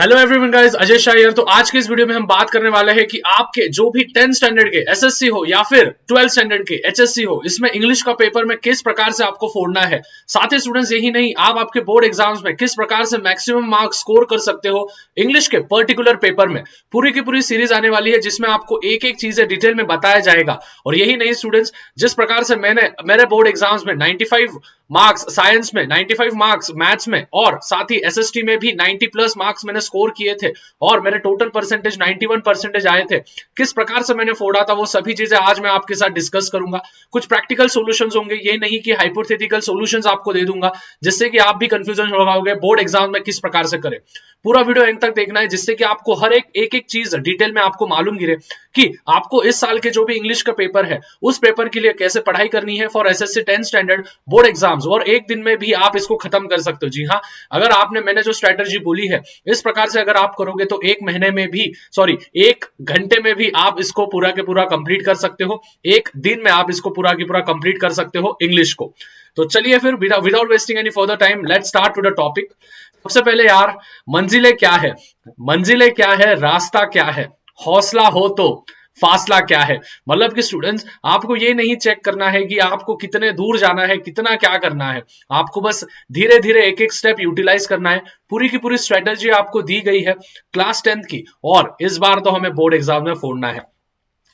Hello everyone guys, Ajay Shah यार। तो आज के इस वीडियो में हम बात करने वाले हैं कि आपके जो भी 10th स्टैंडर्ड के एसएससी हो या फिर 12th स्टैंडर्ड के एचएससी हो, इसमें इंग्लिश का पेपर में किस प्रकार से आपको फोड़ना है। साथ ही स्टूडेंट्स यही नहीं, आप आपके बोर्ड एग्जाम्स में किस प्रकार से मैक्सिमम मार्क्स स्कोर कर सकते हो इंग्लिश के पर्टिकुलर पेपर में। पूरी की पूरी सीरीज आने वाली है जिसमें आपको एक एक चीजें डिटेल में बताया जाएगा। और यही नहीं स्टूडेंट्स, जिस प्रकार से मैंने मेरे बोर्ड एग्जाम्स में 95 मार्क्स साइंस में, 95 मार्क्स मैथ्स में और साथ ही एसएसटी में भी 90 प्लस मार्क्स मैंने स्कोर किए थे और मेरे टोटल परसेंटेज 91 परसेंटेज आए थे। किस प्रकार से मैंने फोड़ा था वो सभी चीजें आज मैं आपके साथ डिस्कस करूंगा। कुछ प्रैक्टिकल सॉल्यूशंस होंगे, ये नहीं कि हाइपोथेटिकल सॉल्यूशंस आपको दे दूंगा जिससे कि आप भी कंफ्यूजन हो जाओगे बोर्ड एग्जाम में किस प्रकार से करें। पूरा वीडियो एंड तक देखना है जिससे कि आपको हर एक चीज डिटेल में आपको मालूम गिरे कि आपको इस साल के जो भी इंग्लिश का पेपर है उस पेपर के लिए कैसे पढ़ाई करनी है for SSC 10th standard board exams, और एक दिन में भी आप इसको खत्म कर सकते हो। जी हाँ, अगर आपने मैंने जो स्ट्रेटजी बोली है इस प्रकार से अगर आप करोगे तो एक महीने में भी, सॉरी, एक घंटे में भी आप इसको पूरा के पूरा कंप्लीट कर सकते हो। एक दिन में आप इसको पूरा की पूरा कंप्लीट कर सकते हो इंग्लिश को। तो चलिए फिर without wasting any further time let's start to the topic. सबसे पहले यार, मंजिलें क्या है, मंजिलें क्या है, रास्ता क्या है, हौसला हो तो फासला क्या है। मतलब कि स्टूडेंट्स, आपको ये नहीं चेक करना है कि आपको कितने दूर जाना है, कितना क्या करना है। आपको बस धीरे धीरे एक एक स्टेप यूटिलाइज करना है। पूरी की पूरी स्ट्रेटजी आपको दी गई है क्लास 10th की, और इस बार तो हमें बोर्ड एग्जाम में फोड़ना है।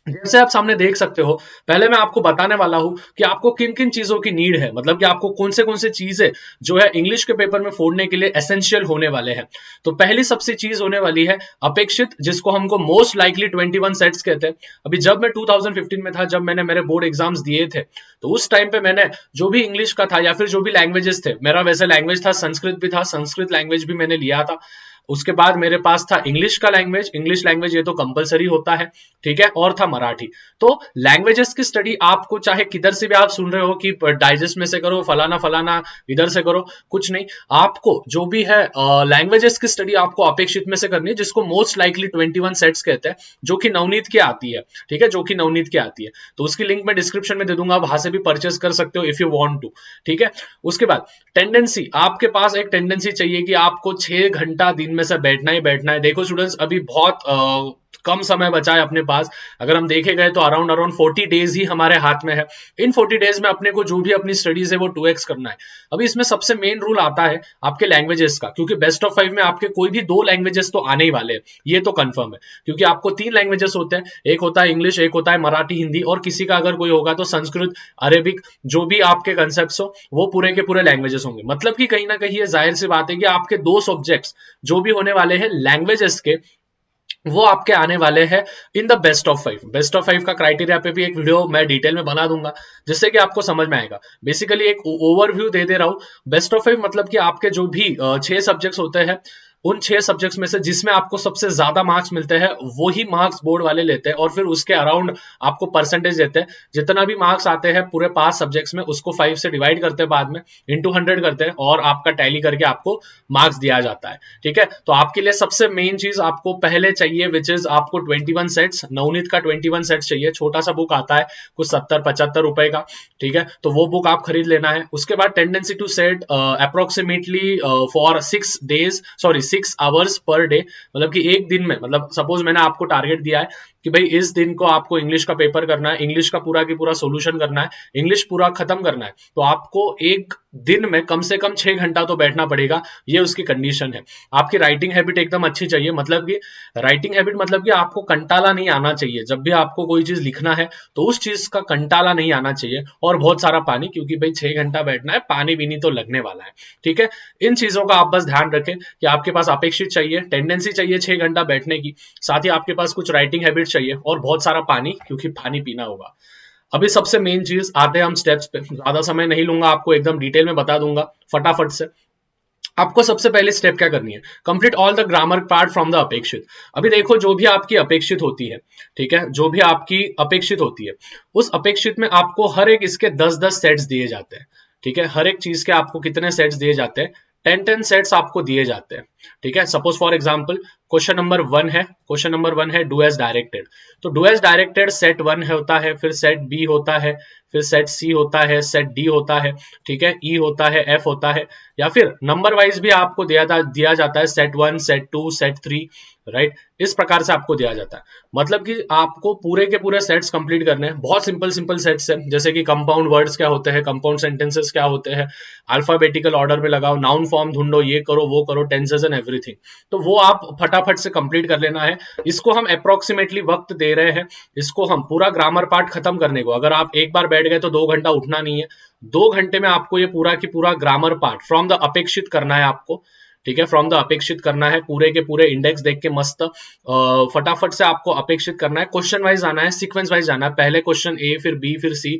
जैसे आप सामने देख सकते हो, पहले मैं आपको बताने वाला हूं कि आपको किन किन चीजों की नीड है, मतलब कि आपको कौन से चीजें जो है इंग्लिश के पेपर में फोड़ने के लिए एसेंशियल होने वाले हैं। तो पहली सबसे चीज होने वाली है अपेक्षित, जिसको हमको मोस्ट लाइकली 21 सेट्स कहते हैं। अभी जब मैं 2015 में था, जब मैंने मेरे बोर्ड एग्जाम्स दिए थे, तो उस टाइम पे मैंने जो भी इंग्लिश का था या फिर जो भी लैंग्वेजेस थे, मेरा वैसे लैंग्वेज था संस्कृत भी था, संस्कृत लैंग्वेज भी मैंने लिया था। उसके बाद मेरे पास था इंग्लिश का लैंग्वेज, इंग्लिश लैंग्वेज ये तो कंपलसरी होता है, ठीक है, और था मराठी। तो लैंग्वेजेस की स्टडी आपको चाहे किधर से भी आप सुन रहे हो कि डाइजेस्ट में से करो, फलाना फलाना इधर से करो, कुछ नहीं। आपको जो भी है लैंग्वेजेस की स्टडी आपको अपेक्षित में से करनी है, जिसको मोस्ट लाइकली 21 सेट्स कहते हैं, जो कि नवनीत की आती है, ठीक है, जो कि नवनीत की आती है। तो उसकी लिंक मैं डिस्क्रिप्शन में दे दूंगा, वहां से भी परचेस कर सकते हो इफ यू वांट टू, ठीक है। उसके बाद टेंडेंसी, आपके पास एक टेंडेंसी चाहिए कि आपको 6 घंटा दिन में से बैठना ही बैठना है। देखो स्टूडेंट्स, अभी बहुत कम समय बचा है अपने पास। अगर हम देखे गए तो अराउंड 40 डेज ही हमारे हाथ में है। इन 40 डेज में अपने को जो भी अपनी स्टडीज है वो 2x करना है। अभी इसमें सबसे मेन रूल आता है आपके लैंग्वेजेस का, क्योंकि बेस्ट ऑफ 5 में आपके कोई भी 2 लैंग्वेजेस तो आने ही वाले हैं, ये तो कंफर्म है। क्योंकि आपको 3 लैंग्वेजेस होते हैं, एक होता है इंग्लिश, एक होता है मराठी, हिंदी, और किसी का अगर कोई होगा तो संस्कृत, अरेबिक, जो भी आपके कंसेप्ट हो वो पूरे के पूरे लैंग्वेजेस होंगे। मतलब कि कहीं ना कहीं ये जाहिर सी बात है कि आपके 2 सब्जेक्ट्स जो भी होने वाले हैं लैंग्वेजेस के, वो आपके आने वाले हैं in the best of 5। Best of 5 का क्राइटेरिया पे भी एक वीडियो मैं डिटेल में बना दूंगा जिससे कि आपको समझ में आएगा। बेसिकली एक ओवरव्यू दे दे रहा हूं। बेस्ट ऑफ 5 मतलब कि आपके जो भी 6 सब्जेक्ट्स होते हैं, उन 6 सब्जेक्ट्स में से जिसमें आपको सबसे ज्यादा मार्क्स मिलते हैं वो ही मार्क्स बोर्ड वाले लेते हैं, और फिर उसके अराउंड आपको परसेंटेज देते हैं। जितना भी मार्क्स आते हैं पूरे 5 सब्जेक्ट्स में, उसको 5 से डिवाइड करते हैं, बाद में इंटू 100 करते हैं और आपका टैली करके आपको मार्क्स दिया जाता है, ठीक है। तो आपके लिए सबसे मेन चीज आपको पहले चाहिए, विच इज आपको 21 सेट्स, नवनीत का 21 सेट्स चाहिए। छोटा सा बुक आता है कुछ 70-75 रुपए का, ठीक है, तो वो बुक आप खरीद लेना है। उसके बाद tendency to set approximately for 6 days, sorry 6 hours पर डे, मतलब कि एक दिन में, मतलब सपोज मैंने आपको टारगेट दिया है कि भाई इस दिन को आपको इंग्लिश का पेपर करना है, इंग्लिश का पूरा की पूरा सॉल्यूशन करना है, इंग्लिश पूरा खत्म करना है, तो आपको एक दिन में कम से कम 6 घंटा तो बैठना पड़ेगा। ये उसकी कंडीशन है। आपकी राइटिंग हैबिट एकदम अच्छी चाहिए, मतलब कि राइटिंग हैबिट मतलब कि आपको कंटाला नहीं आना चाहिए। जब भी आपको कोई चीज लिखना है तो उस चीज का कंटाला नहीं आना चाहिए, और बहुत सारा पानी, क्योंकि भाई 6 घंटा बैठना है, पानी भी नहीं तो लगने वाला है, ठीक है। इन चीजों का आप बस ध्यान रखें कि आपके पास अपेक्षित चाहिए, टेंडेंसी चाहिए 6 घंटा बैठने की, साथ ही आपके पास कुछ राइटिंग हैबिट चाहिए और बहुत सारा पानी, क्योंकि पानी पीना होगा। अभी सबसे मेन चीज आते हैं हम स्टेप्स पे। ज्यादा समय नहीं लूंगा, आपको एकदम डिटेल में बता दूंगा फटाफट से। आपको सबसे पहले स्टेप क्या करनी है, complete all the grammar part from the अपेक्षित। अभी देखो, जो भी आपकी अपेक्षित होती है, ठीक है, जो भी आपकी अपेक्षित होती है, उस अपेक्षित में आपको हर एक इसके 10-10 सेट्स दिए जाते हैं, ठीक है। हर एक चीज के आपको कितने सेट्स दिए जाते हैं, 10-10 सेट्स आपको दिए जाते हैं। ठीक है। Suppose for example question number 1 है, क्वेश्चन नंबर 1 है डू एज डायरेक्टेड। तो डू एज डायरेक्टेड सेट 1 होता है, फिर सेट बी होता है, फिर सेट सी होता है, सेट डी होता है, ठीक है, ई होता है, एफ होता है, या फिर नंबर वाइज भी आपको दिया जाता है, सेट 1, सेट 2, सेट 3, राइट। इस प्रकार से आपको दिया जाता है। मतलब कि आपको पूरे के पूरे सेट्स कंप्लीट करने हैं। बहुत सिंपल सिंपल सेट्स है, जैसे कि कंपाउंड वर्ड्स क्या होते हैं, कंपाउंड सेंटेंसेस क्या होते हैं, अल्फाबेटिकल ऑर्डर में लगाओ, नाउन फॉर्म ढूंढो, ये करो वो करो, टेंसेस एंड एवरीथिंग। तो वो आप फटाफट से कंप्लीट कर लेना है। इसको हम अप्रोक्सीमेटली वक्त दे रहे हैं, इसको हम पूरा ग्रामर पार्ट खत्म करने को, अगर आप एक बार बैठ गए तो 2 घंटा उठना नहीं है। 2 घंटे में आपको ये पूरा की पूरा ग्रामर पार्ट फ्रॉम द अपेक्षित करना है आपको, ठीक है, फ्रॉम द अपेक्षित करना है, पूरे के पूरे इंडेक्स देख के मस्त फटाफट से आपको अपेक्षित करना है। क्वेश्चन वाइज आना है, सीक्वेंस वाइज जाना है, पहले क्वेश्चन ए, फिर बी, फिर सी,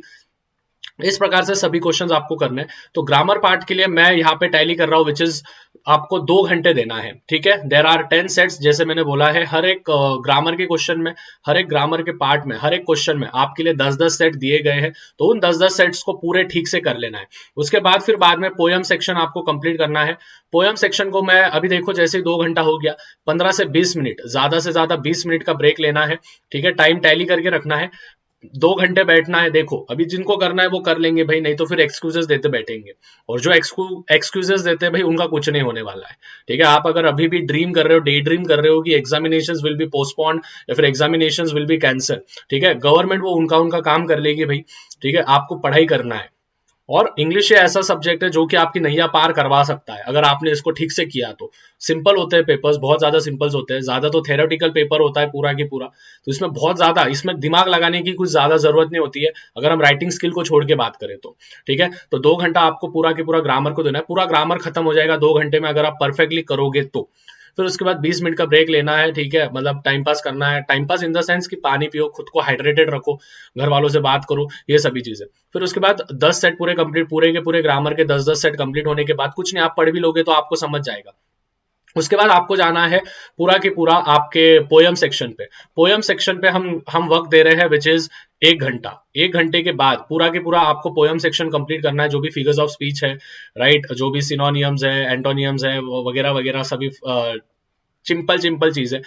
इस प्रकार से सभी क्वेश्चंस आपको करने हैं। तो ग्रामर पार्ट के लिए मैं यहाँ पे टैली कर रहा हूँ, विच इज आपको 2 घंटे देना है, ठीक है। देर आर 10 सेट्स, जैसे मैंने बोला है, हर एक ग्रामर के क्वेश्चन में, हर एक ग्रामर के पार्ट में, हर एक क्वेश्चन में आपके लिए 10-10 सेट दिए गए हैं। तो उन 10-10 सेट्स को पूरे ठीक से कर लेना है। उसके बाद फिर बाद में पोयम सेक्शन आपको कंप्लीट करना है। पोयम सेक्शन को मैं अभी देखो, जैसे 2 घंटा हो गया, 15 से 20 मिनट, ज्यादा से ज्यादा 20 मिनट का ब्रेक लेना है, ठीक है। टाइम टैली करके रखना है, 2 घंटे बैठना है। देखो अभी जिनको करना है वो कर लेंगे भाई, नहीं तो फिर एक्सक्यूजेस देते बैठेंगे, और जो एक्सक्यूजेस देते हैं भाई उनका कुछ नहीं होने वाला है, ठीक है। आप अगर अभी भी ड्रीम कर रहे हो, डे ड्रीम कर रहे हो कि एग्जामिनेशंस विल बी पोस्टपोन्ड या फिर एग्जामिनेशंस विल बी कैंसल, ठीक है, गवर्नमेंट वो उनका उनका काम कर लेगी भाई, ठीक है। आपको पढ़ाई करना है, और इंग्लिश ये ऐसा सब्जेक्ट है जो कि आपकी नैया पार करवा सकता है अगर आपने इसको ठीक से किया तो। सिंपल होते हैं पेपर्स, बहुत ज्यादा सिंपल्स होते हैं, ज्यादा तो थेरोटिकल पेपर होता है पूरा की पूरा। तो इसमें बहुत ज्यादा, इसमें दिमाग लगाने की कुछ ज्यादा जरूरत नहीं होती है अगर हम राइटिंग स्किल को छोड़ के बात करें तो, ठीक है। तो 2 घंटा आपको पूरा की पूरा ग्रामर को देना है, पूरा ग्रामर खत्म हो जाएगा 2 घंटे में अगर आप परफेक्टली करोगे तो। फिर उसके बाद 20 मिनट का ब्रेक लेना है, ठीक है, मतलब टाइम पास करना है। Time pass in the sense कि पानी पियो, खुद को हाइड्रेटेड रखो, घर वालों से बात करो, ये सभी चीजें। फिर उसके बाद 10 सेट पूरे कंप्लीट, पूरे के पूरे ग्रामर के 10-10 सेट कंप्लीट होने के बाद कुछ नहीं, आप पढ़ भी लोगे तो आपको समझ जाएगा। उसके बाद आपको जाना है पूरा की पूरा आपके पोयम सेक्शन पे। पोयम सेक्शन पे हम वक्त दे रहे हैं विच इज 1 घंटा। 1 घंटे के बाद पूरा के पूरा आपको पोयम सेक्शन कंप्लीट करना है, जो भी फिगर्स ऑफ स्पीच है, राइट, जो भी सिनोनियम्स है, एंटोनियम्स है, वगैरह वगैरह सभी सिंपल सिंपल चीज है।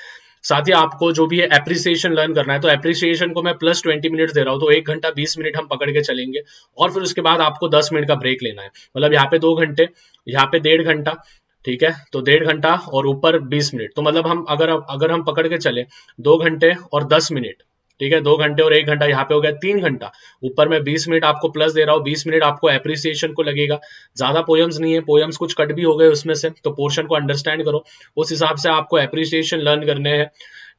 साथ ही आपको जो भी है एप्रिसिएशन लर्न करना है, तो एप्रिसिएशन को मैं +20 मिनट दे रहा हूँ, तो 1 घंटा 20 मिनट हम पकड़ के चलेंगे। और फिर उसके बाद आपको 10 मिनट का ब्रेक लेना है, मतलब यहाँ पे 2 घंटे, यहाँ पे 1.5 घंटा, ठीक है। तो 1.5 घंटा और ऊपर 20 मिनट, तो मतलब हम अगर हम पकड़ के चले 2 घंटे और 10 मिनट, ठीक है, 2 घंटे और 1 घंटा, यहाँ पे हो गया 3 घंटा। ऊपर मैं 20 मिनट आपको प्लस दे रहा हूँ, 20 मिनट आपको एप्रिसिएशन को लगेगा। ज्यादा पोयम्स नहीं है, पोयम्स कुछ कट भी हो गए उसमें से, तो पोर्शन को अंडरस्टैंड करो, उस हिसाब से आपको एप्रिसिएशन लर्न करने हैं,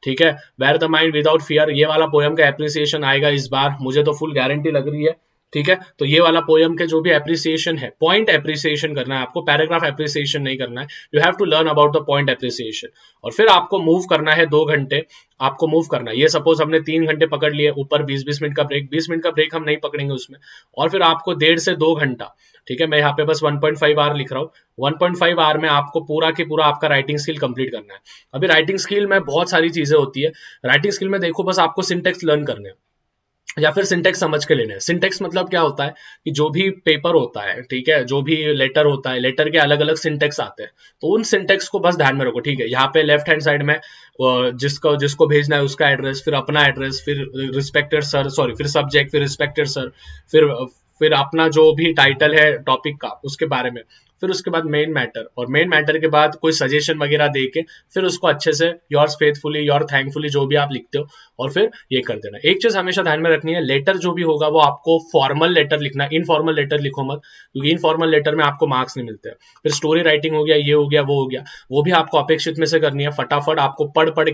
ठीक है। Where the mind without fear, ये वाला पोयम का एप्रिसिएशन आएगा इस बार, मुझे तो फुल गारंटी लग रही है, ठीक है। तो ये वाला पोयम के जो भी एप्रिसिएशन है, पॉइंट एप्रिसिएशन करना है आपको, पैराग्राफ एप्रिसिएशन नहीं करना है। You have to learn about the point appreciation. और फिर आपको मूव करना है 2 घंटे, आपको मूव करना है। ये सपोज हमने 3 घंटे पकड़ लिए, ऊपर 20-20 मिनट का ब्रेक, 20 मिनट का ब्रेक हम नहीं पकड़ेंगे उसमें। और फिर आपको 1.5 से 2 घंटा, ठीक है, मैं यहाँ पे बस 1.5 आवर लिख रहा हूँ, 1.5 आवर में आपको पूरा की पूरा आपका राइटिंग स्किल कंप्लीट करना है। अभी राइटिंग स्किल में बहुत सारी चीजें होती है। राइटिंग स्किल में देखो, बस आपको सिंटेक्स लर्न करने हैं या फिर सिंटेक्स समझ के लेने हैं। सिंटेक्स मतलब क्या होता है कि जो भी पेपर होता है, ठीक है, जो भी लेटर होता है, लेटर के अलग अलग सिंटेक्स आते हैं, तो उन सिंटेक्स को बस ध्यान में रखो, ठीक है। यहाँ पे लेफ्ट हैंड साइड में जिसको जिसको भेजना है उसका एड्रेस, फिर अपना एड्रेस, फिर रिस्पेक्टेड सर, सॉरी, फिर सब्जेक्ट, फिर रिस्पेक्टेड सर, फिर अपना जो भी टाइटल है टॉपिक का उसके बारे में, फिर उसके बाद मेन मैटर, और मेन मैटर के बाद कोई सजेशन वगैरह दे के फिर उसको अच्छे से योर्स फेथफुली, योर थैंकफुली, जो भी आप लिखते हो, और फिर ये कर देना। एक चीज हमेशा ध्यान में रखनी है, लेटर जो भी होगा वो आपको फॉर्मल लेटर लिखना है, इनफॉर्मल लेटर लिखो मत, क्योंकि इनफॉर्मल लेटर में आपको मार्क्स नहीं मिलते। फिर स्टोरी राइटिंग हो गया, ये हो गया, वो हो गया, वो भी आपको अपेक्षित में से करनी है, फटाफट आपको पढ़ पढ़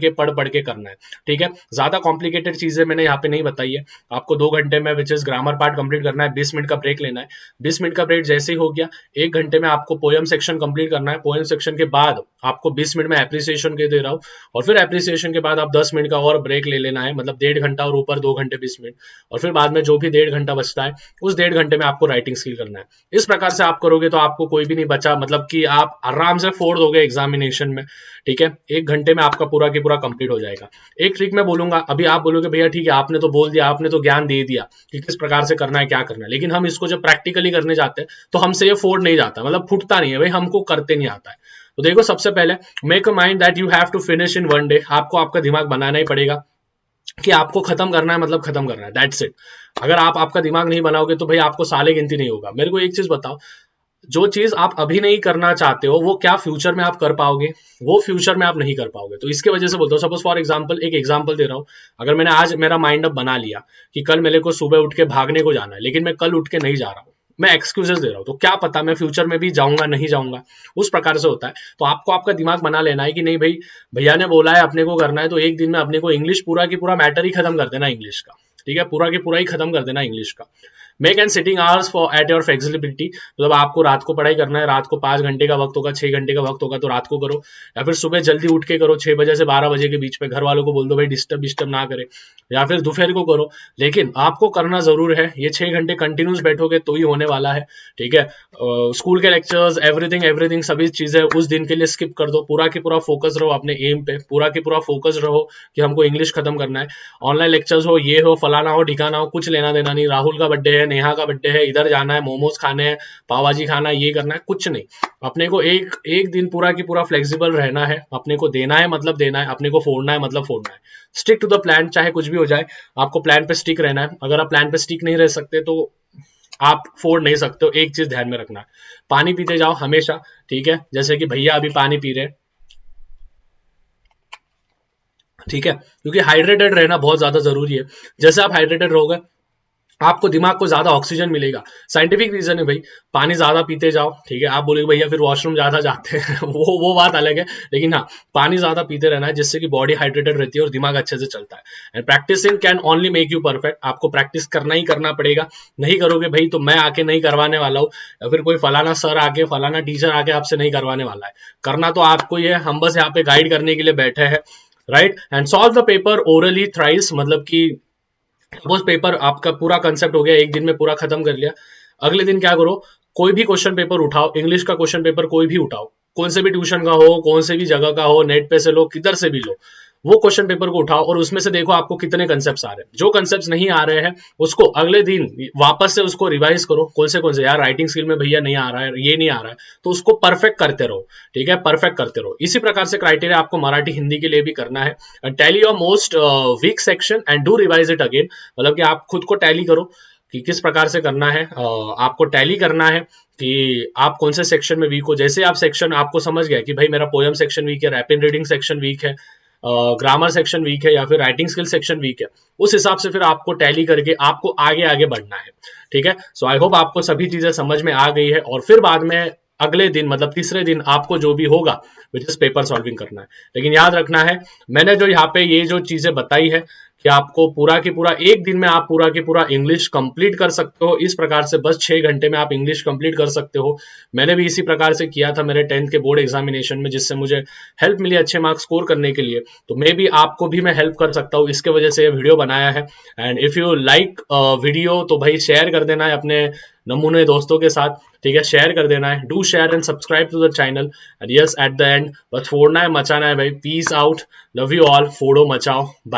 के करना है, ठीक है। ज्यादा कॉम्प्लिकेटेड चीजें मैंने यहाँ पे नहीं बताई है। आपको 2 घंटे में which is grammar part complete करना है, 20 मिनट का ब्रेक लेना है। 20 मिनट का ब्रेक जैसे ही हो गया, 1 घंटे में आपको पोयम सेक्शन कंप्लीट करना है। पोयम सेक्शन के बाद आपको 20 मिनट में एप्रिसिएशन के दे रहा हूँ, और फिर एप्रिसिएशन के बाद आप 10 मिनट का और ब्रेक ले लेना है, मतलब 1.5 घंटा और ऊपर 2 घंटे 20 मिनट, और फिर बाद में जो भी 1.5 घंटा बचता है उस 1.5 घंटे में आपको राइटिंग स्किल करना है। इस प्रकार से आप करोगे तो आपको कोई भी नहीं बचा, मतलब कि आप आराम से फोड़ दोगे एग्जामिनेशन में, ठीक है। 1 घंटे में आपका पूरा की पूरा कंप्लीट हो जाएगा। एक ट्रिक मैं बोलूंगा, अभी आप बोलोगे भैया ठीक है, आपने तो बोल दिया, आपने तो ज्ञान दे दिया कि किस प्रकार से करना है, क्या करना है, लेकिन हम इसको जब प्रैक्टिकली करने जाते हैं तो हमसे ये फोड़ नहीं जाता, मतलब फूटता नहीं है भाई, हमको करते नहीं आता है। तो देखो, सबसे पहले make a mind that you have to finish in 1 day. आपको आपका दिमाग बनाना ही पड़ेगा कि आपको खत्म करना है, मतलब खत्म करना है, दैट्स इट। अगर आप आपका दिमाग नहीं बनाओगे तो भाई आपको साले गिनती नहीं होगा। मेरे को एक चीज बताओ, जो चीज आप अभी नहीं करना चाहते हो वो क्या फ्यूचर में आप कर पाओगे? वो फ्यूचर में आप नहीं कर पाओगे। तो इसके वजह से बोलता हूँ, सपोज फॉर एग्जांपल, एक एग्जांपल दे रहा हूँ, अगर मैंने आज मेरा माइंड अप बना लिया कि कल मेरे को सुबह उठ के भागने को जाना है, लेकिन मैं कल उठ के नहीं जा रहा हूँ, मैं एक्सक्यूजेस दे रहा हूँ, तो क्या पता मैं फ्यूचर में भी जाऊंगा नहीं जाऊंगा, उस प्रकार से होता है। तो आपको आपका दिमाग बना लेना है कि नहीं भाई, भैया ने बोला है अपने को करना है, तो एक दिन में अपने को इंग्लिश पूरा की पूरा मैटर ही खत्म कर देना इंग्लिश का, ठीक है, पूरा की पूरा ही खत्म कर देना इंग्लिश का। Make and sitting hours for at your flexibility, मतलब आपको रात को पढ़ाई करना है, रात को 5 घंटे का वक्त होगा, 6 घंटे का वक्त होगा, तो रात को करो, या फिर सुबह जल्दी उठ के करो, 6 बजे से 12 बजे के बीच में। घर वालों को बोल दो भाई डिस्टर्ब ना करे, या फिर दोपहर को करो, लेकिन आपको करना जरूर है। ये 6 घंटे कंटिन्यूस बैठोगे तो ही होने वाला है, ठीक है। स्कूल के लेक्चर्स, एवरीथिंग एवरीथिंग सभी चीजें उस दिन के लिए स्किप कर दो, पूरा की पूरा फोकस रहो अपने एम पे, पूरा की पूरा फोकस रहो कि हमको इंग्लिश खत्म करना है। ऑनलाइन लेक्चर्स हो, ये हो, फलाना हो, ठिकाना हो, कुछ लेना देना नहीं। राहुल का बर्थडे है, नेहा का बर्थडे है, इधर जाना है, मोमोज खाने हैं, पाव भाजी खाना है, ये करना है, कुछ नहीं। अपने को एक एक दिन पूरा की पूरा फ्लेक्सिबल रहना है, अपने को देना है मतलब देना है, अपने को फोड़ना है मतलब फोड़ना है। स्टिक टू द प्लान, चाहे कुछ भी हो जाए, आपको प्लान पे स्टिक रहना है। अगर आप प्लान पे स्टिक नहीं रह सकते तो आप फोड़ नहीं सकते हो। एक चीज ध्यान में रखना है, पानी पीते जाओ हमेशा, ठीक है, जैसे कि भैया अभी पानी पी रहे, ठीक है, क्योंकि हाइड्रेटेड रहना बहुत ज्यादा जरूरी है। जैसे आप हाइड्रेटेड रहोगे, आपको दिमाग को ज्यादा ऑक्सीजन मिलेगा। साइंटिफिक रीजन है भाई, पानी ज्यादा पीते जाओ, ठीक है। आप बोलोगे भैया फिर वॉशरूम ज्यादा जाते हैं वो बात अलग है, लेकिन हाँ, पानी ज्यादा पीते रहना है, जिससे कि बॉडी हाइड्रेटेड रहती है और दिमाग अच्छे से चलता है। And practising can only make you perfect, आपको प्रैक्टिस करना ही करना पड़ेगा। नहीं करोगे भाई तो मैं आके नहीं करवाने वाला हूँ, या फिर कोई फलाना सर आके, फलाना टीचर आके आपसे नहीं करवाने वाला है। करना तो आपको ही है, हम बस यहाँ पे गाइड करने के लिए बैठे हैं, right. And solve the paper orally thrice, मतलब कि सपोज पेपर आपका पूरा कंसेप्ट हो गया, एक दिन में पूरा खत्म कर लिया, अगले दिन क्या करो, कोई भी क्वेश्चन पेपर उठाओ, इंग्लिश का क्वेश्चन पेपर कोई भी उठाओ, कौन से भी ट्यूशन का हो, कौन से भी जगह का हो, नेट पे से लो, किधर से भी लो, वो क्वेश्चन पेपर को उठाओ और उसमें से देखो आपको कितने कंसेप्ट आ रहे हैं। जो कंसेप्ट नहीं आ रहे हैं उसको अगले दिन वापस से उसको रिवाइज करो, कौन से यार राइटिंग स्किल में भैया नहीं आ रहा है, ये नहीं आ रहा है, तो उसको परफेक्ट करते रहो, ठीक है, परफेक्ट करते रहो। इसी प्रकार से क्राइटेरिया आपको मराठी हिंदी के लिए भी करना है। Tally your most week section and do revise it again, मतलब कि आप खुद को टैली करो कि किस प्रकार से करना है। आपको टैली करना है कि आप कौन से सेक्शन में वीक हो। जैसे आप सेक्शन आपको समझ गया कि भाई मेरा पोयम सेक्शन वीक है, रैपिड रीडिंग सेक्शन वीक है, ग्रामर सेक्शन वीक है, या फिर राइटिंग स्किल सेक्शन वीक है, उस हिसाब से फिर आपको टैली करके आपको आगे आगे बढ़ना है, ठीक है। सो आई होप आपको सभी चीजें समझ में आ गई है, और फिर बाद में अगले दिन मतलब तीसरे दिन आपको जो भी होगा विच इज पेपर सॉल्विंग करना है। लेकिन याद रखना है, मैंने जो यहाँ पे ये जो चीजें बताई है कि आपको पूरा की पूरा एक दिन में आप पूरा की पूरा इंग्लिश कंप्लीट कर सकते हो, इस प्रकार से बस 6 घंटे में आप इंग्लिश कंप्लीट कर सकते हो। मैंने भी इसी प्रकार से किया था मेरे 10th के बोर्ड एग्जामिनेशन में, जिससे मुझे हेल्प मिली अच्छे मार्क्स स्कोर करने के लिए। तो मे भी आपको भी मैं हेल्प कर सकता हूँ, इसके वजह से ये वीडियो बनाया है। And if you like video तो भाई शेयर कर देना है अपने नमूने दोस्तों के साथ, ठीक है, शेयर कर देना है। Do share and subscribe to the channel. And yes, at the end बस फोड़ना है मचाना है भाई। Peace out, love you all, फोड़ो मचाओ, बाय।